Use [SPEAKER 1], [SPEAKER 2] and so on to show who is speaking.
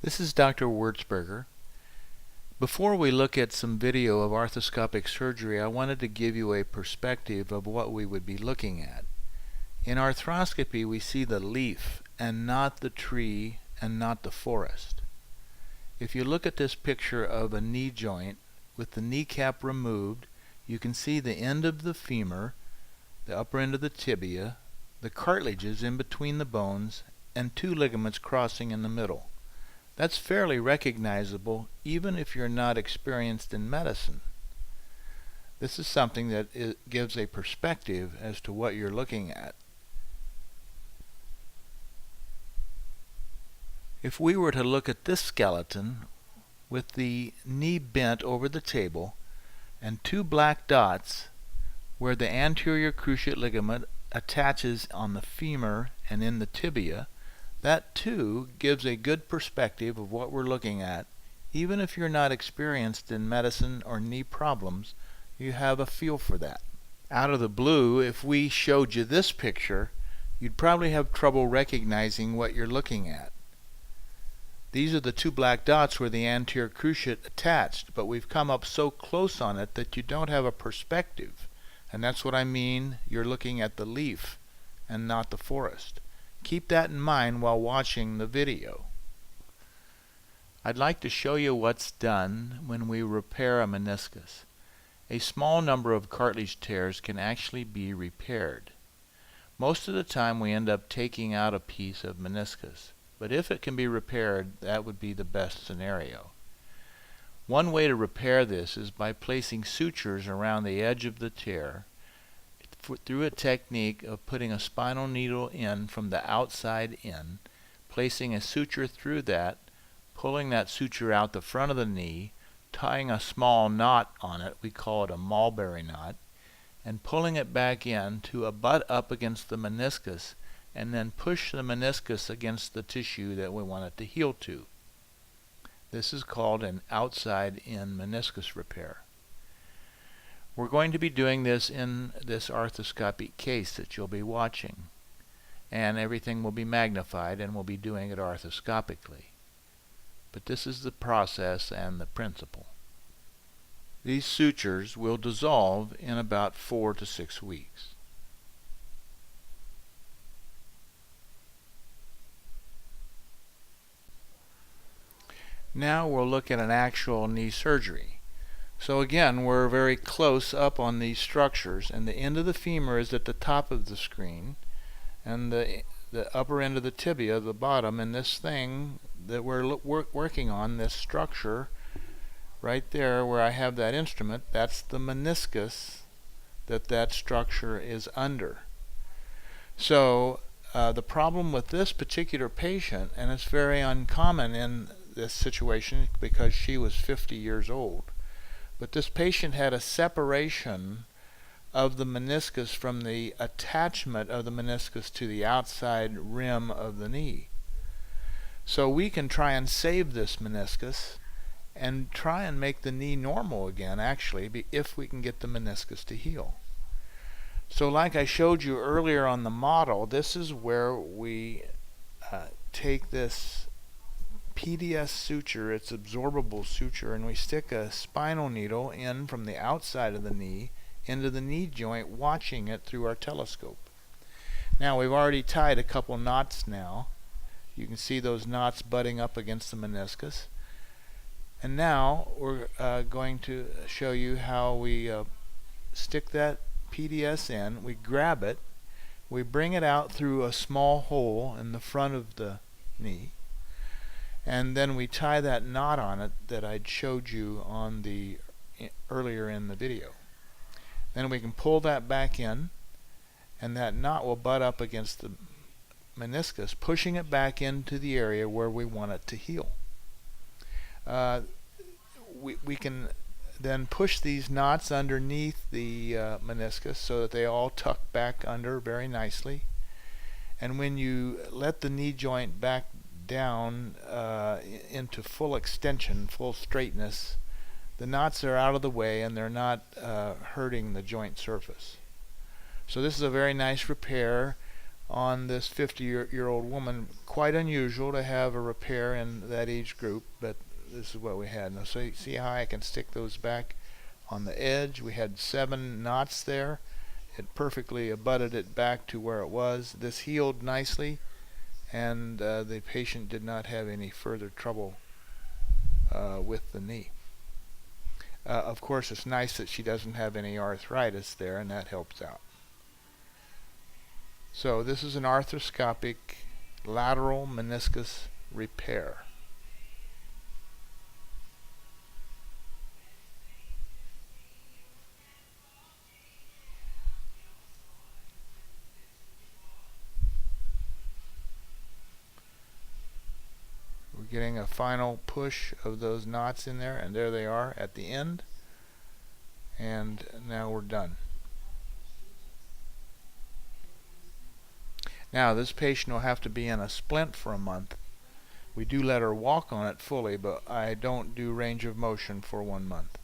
[SPEAKER 1] This is Dr. Wurzberger. Before we look at some video of arthroscopic surgery, I wanted to give you a perspective of what we would be looking at. In arthroscopy, we see the leaf and not the tree and not the forest. If you look at this picture of a knee joint with the kneecap removed, you can see the end of the femur, the upper end of the tibia, the cartilages in between the bones, and two ligaments crossing in the middle. That's fairly recognizable even if you're not experienced in medicine. This is something that gives a perspective as to what you're looking at. If we were to look at this skeleton with the knee bent over the table and two black dots where the anterior cruciate ligament attaches on the femur and in the tibia, that too gives a good perspective of what we're looking at. Even if you're not experienced in medicine or knee problems, you have a feel for that. Out of the blue, if we showed you this picture, you'd probably have trouble recognizing what you're looking at. These are the two black dots where the anterior cruciate attached, but we've come up so close on it that you don't have a perspective. And that's what I mean, you're looking at the leaf and not the forest. Keep that in mind while watching the video. I'd like to show you what's done when we repair a meniscus. A small number of cartilage tears can actually be repaired. Most of the time we end up taking out a piece of meniscus, but if it can be repaired, that would be the best scenario. One way to repair this is by placing sutures around the edge of the tear through a technique of putting a spinal needle in from the outside in, placing a suture through that, pulling that suture out the front of the knee, tying a small knot on it, we call it a mulberry knot, and pulling it back in to butt up against the meniscus, and then push the meniscus against the tissue that we want it to heal to. This is called an outside-in meniscus repair. We're going to be doing this in this arthroscopic case that you'll be watching, and everything will be magnified and we'll be doing it arthroscopically. But this is the process and the principle. These sutures will dissolve in about 4 to 6 weeks. Now we'll look at an actual knee surgery. So again, we're very close up on these structures, and the end of the femur is at the top of the screen, and the upper end of the tibia, the bottom, and this thing that we're working on, this structure right there where I have that instrument, that's the meniscus that structure is under. So the problem with this particular patient, and it's very uncommon in this situation because she was 50 years old, but this patient had a separation of the meniscus from the attachment of the meniscus to the outside rim of the knee. So we can try and save this meniscus and try and make the knee normal again, actually, if we can get the meniscus to heal. So like I showed you earlier on the model, this is where we take this PDS suture, it's absorbable suture, and we stick a spinal needle in from the outside of the knee into the knee joint, watching it through our telescope. Now we've already tied a couple knots now. You can see those knots butting up against the meniscus. And now we're going to show you how we stick that PDS in. We grab it, we bring it out through a small hole in the front of the knee, and then we tie that knot on it that I'd showed you on the earlier in the video. Then we can pull that back in, and that knot will butt up against the meniscus, pushing it back into the area where we want it to heal. We can then push these knots underneath the meniscus so that they all tuck back under very nicely. And when you let the knee joint back down into full extension, full straightness, the knots are out of the way and they're not hurting the joint surface. So this is a very nice repair. on this 50-year-old woman. Quite unusual to have a repair in that age group, but this is what we had. Now see how I can stick those back on the edge. We had 7 knots there. It perfectly abutted it back to where it was. This healed nicely, and the patient did not have any further trouble with the knee. Of course, it's nice that she doesn't have any arthritis there, and that helps out. So this is an arthroscopic lateral meniscus repair. We're getting a final push of those knots in there, and there they are at the end. And now we're done. Now this patient will have to be in a splint for a month. We do let her walk on it fully, but I don't do range of motion for 1 month.